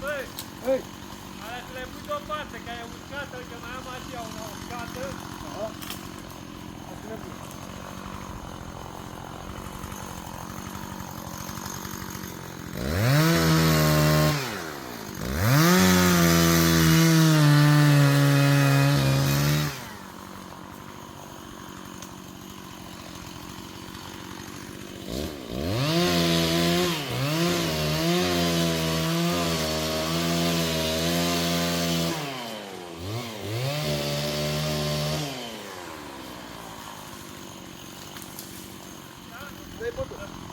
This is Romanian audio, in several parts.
băi, Ei, alea să le pui deoparte, că ai uscat-o, că mai am așa una uscată. aha. Asta le pun. Dai bătut.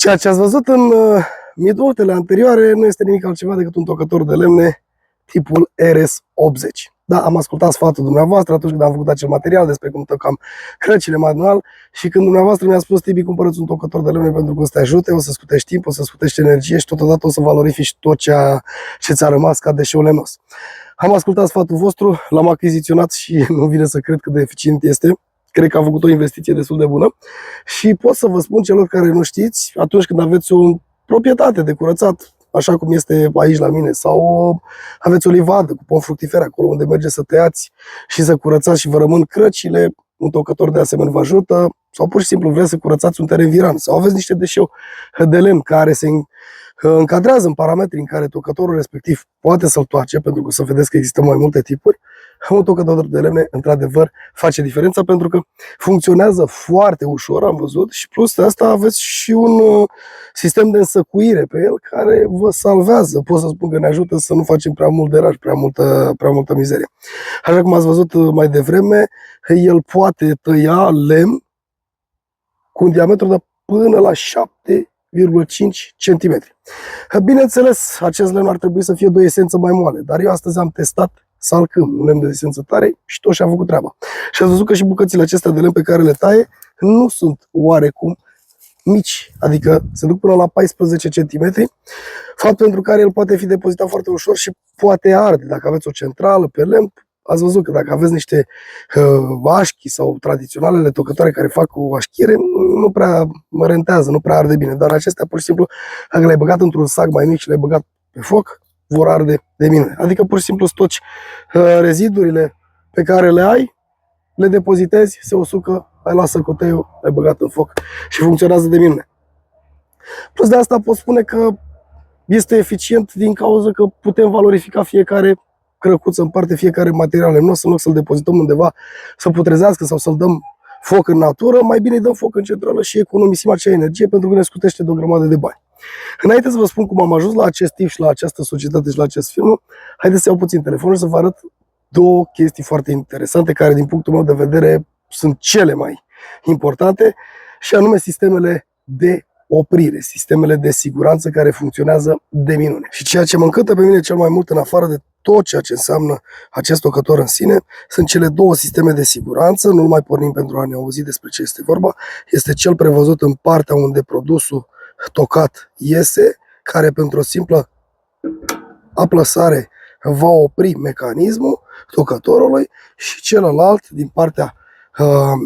Ceea ce ați văzut în minutele anterioare nu este nimic altceva decât un tocător de lemne tipul RS80. Da, am ascultat sfatul dumneavoastră atunci când am făcut acel material despre cum tocam crăcile manual și când dumneavoastră mi-a spus: Tibi, cumpărăți un tocător de lemne pentru că o să te ajute, o să scutești timp, o să scutești energie și totodată o să valorifici tot ce ți-a rămas ca deșeu lemnos. Am ascultat sfatul vostru, l-am achiziționat și nu vine să cred cât de eficient este. Cred că am făcut o investiție destul de bună și pot să vă spun celor care nu știți, atunci când aveți o proprietate de curățat, așa cum este aici la mine, sau aveți o livadă cu pom fructifere acolo unde mergeți să tăiați și să curățați și vă rămân crăcile, un tocător de asemenea vă ajută, sau pur și simplu vreți să curățați un teren viran, sau aveți niște deșeu de lemn care se încadrează în parametrii în care tocătorul respectiv poate să-l toace, pentru că să vedeți că există mai multe tipuri. Un tocător de lemne, într-adevăr, face diferența pentru că funcționează foarte ușor, am văzut, și plus de asta aveți și un sistem de însăcuire pe el care vă salvează. Pot să spun că ne ajută să nu facem prea mult deraj, prea multă mizerie. Așa cum ați văzut mai devreme, el poate tăia lemn cu un diametru de până la 7,5 cm. Bineînțeles, acest lemn ar trebui să fie de o esență mai moale, dar eu astăzi am testat salcâm, un lemn de esență tare și tot și-a făcut treaba. Și ați văzut că și bucățile acestea de lemn pe care le taie nu sunt oarecum mici, adică se duc până la 14 cm, fapt pentru care el poate fi depozitat foarte ușor și poate arde. Dacă aveți o centrală pe lemn, ați văzut că dacă aveți niște vașchi sau tradiționalele tocătoare care fac o vașchire, nu prea mă rentează, nu prea arde bine, dar acestea pur și simplu, dacă le-ai băgat într-un sac mai mic și le-ai băgat pe foc, vor arde de minune. Adică pur și simplu stoci rezidurile pe care le ai, le depozitezi, se usucă, ai luat săcoteiul, ai băgat în foc și funcționează de minune. Plus de asta pot spune că este eficient din cauza că putem valorifica fiecare crăcuță în parte, fiecare material lemnos, în loc să-l depozităm undeva să putrezească sau să-l dăm foc în natură, mai bine îi dăm foc în centrală și economisim acea energie pentru că ne scutește de o grămadă de bani. Înainte să vă spun cum am ajuns la acest tip și la această societate și la acest film, haideți să iau puțin telefonul să vă arăt două chestii foarte interesante care, din punctul meu de vedere, sunt cele mai importante, și anume sistemele de oprire, sistemele de siguranță care funcționează de minune. Și ceea ce mă încântă pe mine cel mai mult, în afară de tot ceea ce înseamnă acest tocător în sine, sunt cele două sisteme de siguranță. Nu mai pornim pentru a ne auzi despre ce este vorba. Este cel prevăzut în partea unde produsul tocat iese, care pentru o simplă aplasare va opri mecanismul tocătorului, și celălalt din partea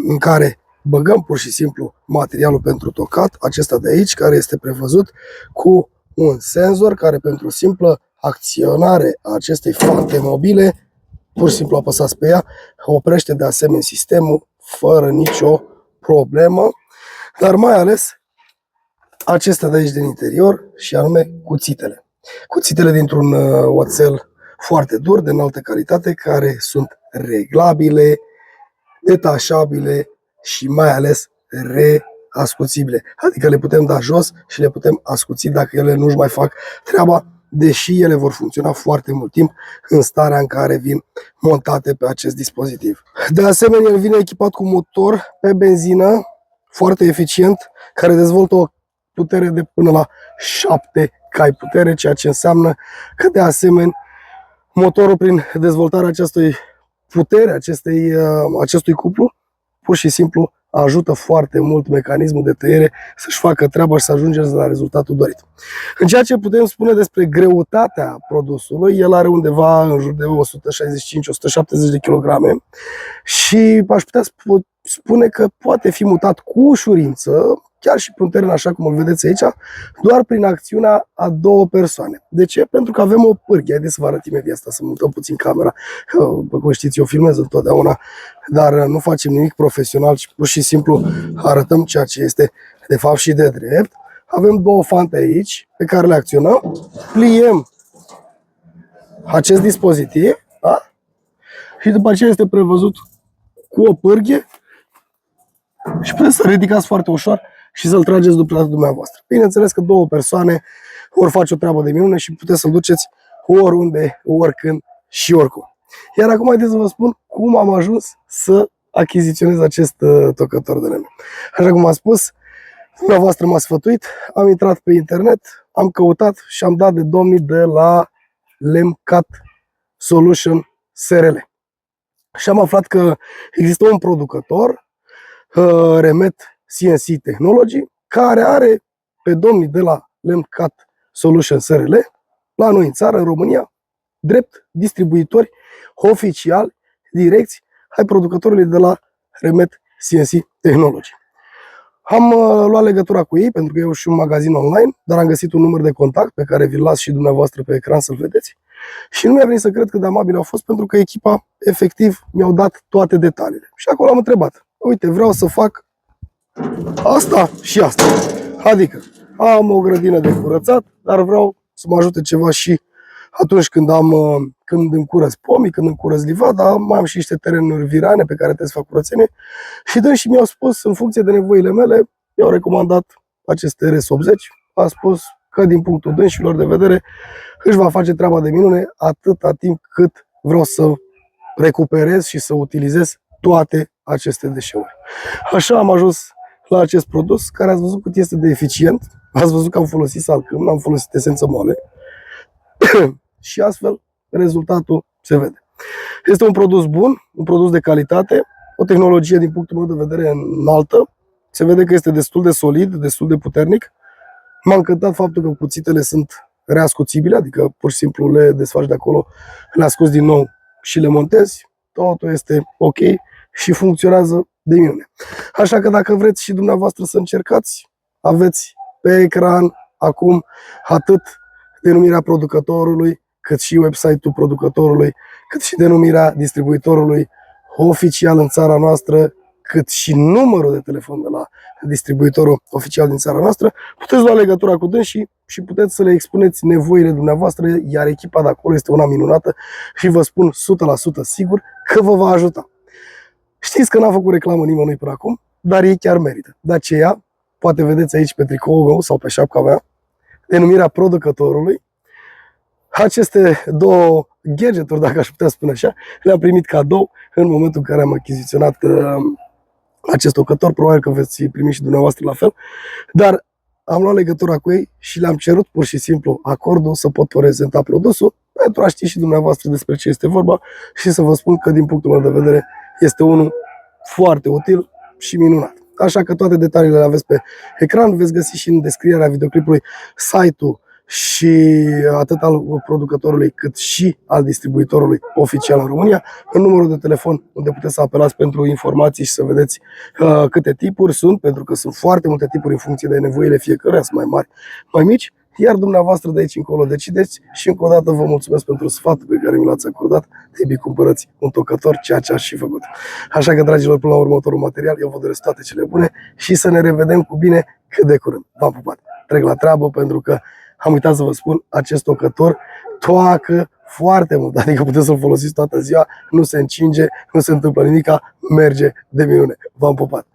în care băgăm pur și simplu materialul pentru tocat, acesta de aici, care este prevăzut cu un senzor care, pentru o simplă acționare a acestei fante mobile, pur și simplu apăsați pe ea, oprește de asemenea sistemul fără nicio problemă, dar mai ales acestea de aici din interior, și anume cuțitele. Cuțitele dintr-un oțel foarte dur, de înaltă calitate, care sunt reglabile, detașabile și mai ales reascuțibile. Adică le putem da jos și le putem ascuți dacă ele nu-și mai fac treaba, deși ele vor funcționa foarte mult timp în starea în care vin montate pe acest dispozitiv. De asemenea, el vine echipat cu motor pe benzină foarte eficient, care dezvoltă o putere de până la 7 cai putere, ceea ce înseamnă că, de asemenea, motorul, prin dezvoltarea acestui putere, acestui cuplu, pur și simplu ajută foarte mult mecanismul de tăiere să-și facă treaba și să ajungeți la rezultatul dorit. În ceea ce putem spune despre greutatea produsului, el are undeva în jur de 165-170 de kilograme și aș putea spune că poate fi mutat cu ușurință, chiar și pe un teren așa cum îl vedeți aici, doar prin acțiunea a două persoane. De ce? Pentru că avem o pârghie. Haideți să vă arăt imediat asta, să mutăm puțin camera. După cum știți, eu filmez întotdeauna, dar nu facem nimic profesional, ci pur și simplu arătăm ceea ce este de fapt și de drept. Avem două fante aici pe care le acționăm, pliem acest dispozitiv, da? Și după aceea este prevăzut cu o pârghie și puteți să ridicați foarte ușor și să-l trageți după dumneavoastră. Bineînțeles că două persoane vor face o treabă de minune și puteți să-l duceți oriunde, oricând și oricum. Iar acum haideți să vă spun cum am ajuns să achiziționez acest tocător de lemne. Așa cum am spus, Dumneavoastră m-a sfătuit, am intrat pe internet, am căutat și am dat de domnii de la Lemcat Solution SRL. Și am aflat că există un producător, Remet CNC Technology, care are pe domnii de la Lemcat Solution SRL, la noi în țară, în România, drept distribuitori oficiali, direcți, ai producătorului de la Remet CNC Technology. Am luat legătura cu ei, pentru că eu și un magazin online, dar am găsit un număr de contact pe care vi-l las și dumneavoastră pe ecran să-l vedeți. Și nu mi-a venit să cred cât de amabili au fost, pentru că echipa, efectiv, mi-au dat toate detaliile. Și acolo am întrebat: uite, vreau să fac asta și asta. Adică, am o grădină de curățat, dar vreau să mă ajute ceva și atunci când îmi curăț pomii, când îmi curăț livada, mai am și niște terenuri virane pe care trebuie să fac curățenie. Și dânsii mi-au spus, în funcție de nevoile mele, mi-au recomandat acest RS80. A spus că din punctul dânșilor de vedere își va face treaba de minune atâta timp cât vreau să recuperez și să utilizez toate aceste deșeuri. Așa am ajuns la acest produs, care ați văzut cât este de eficient. Ați văzut că am folosit salcâm, am folosit esență moale și astfel rezultatul se vede. Este un produs bun, un produs de calitate, o tehnologie din punctul meu de vedere înaltă. Se vede că este destul de solid, destul de puternic. M-a încântat faptul că cuțitele sunt reascuțibile, adică pur și simplu le desfaci de acolo, le ascuți din nou și le montezi. Totul este ok și funcționează de minune. Așa că dacă vreți și dumneavoastră să încercați, aveți pe ecran acum atât denumirea producătorului, cât și website-ul producătorului, cât și denumirea distribuitorului oficial în țara noastră, cât și numărul de telefon de la distribuitorul oficial din țara noastră. Puteți lua legătura cu dânsii și puteți să le expuneți nevoile dumneavoastră, iar echipa de acolo este una minunată și vă spun 100% sigur că vă va ajuta. Știți că n-am făcut reclamă nimănui până acum, dar ei chiar merită. De aceea, poate vedeți aici pe tricoul meu sau pe șapca mea, denumirea producătorului. Aceste două gadgeturi, dacă aș putea spune așa, le-am primit cadou în momentul în care am achiziționat acest tocător. Probabil că veți primi și dumneavoastră la fel. Dar am luat legătura cu ei și le-am cerut pur și simplu acordul să pot prezenta produsul pentru a ști și dumneavoastră despre ce este vorba și să vă spun că din punctul meu de vedere este unul foarte util și minunat. Așa că toate detaliile le aveți pe ecran, veți găsi și în descrierea videoclipului site-ul și atât al producătorului cât și al distribuitorului oficial în România, în numărul de telefon unde puteți să apelați pentru informații și să vedeți câte tipuri sunt, pentru că sunt foarte multe tipuri în funcție de nevoile fiecăruia, sunt mai mari, mai mici, iar dumneavoastră de aici încolo decideți și încă o dată vă mulțumesc pentru sfatul pe care mi l-ați acordat. Trebuie cumpărați un tocător, ceea ce aș și făcut. Așa că, dragilor, până la următorul material, eu vă doresc toate cele bune și să ne revedem cu bine cât de curând. V-am pupat! Trec la treabă pentru că am uitat să vă spun, acest tocător toacă foarte mult, adică puteți să-l folosiți toată ziua, nu se încinge, nu se întâmplă nimica, merge de minune. V-am pupat!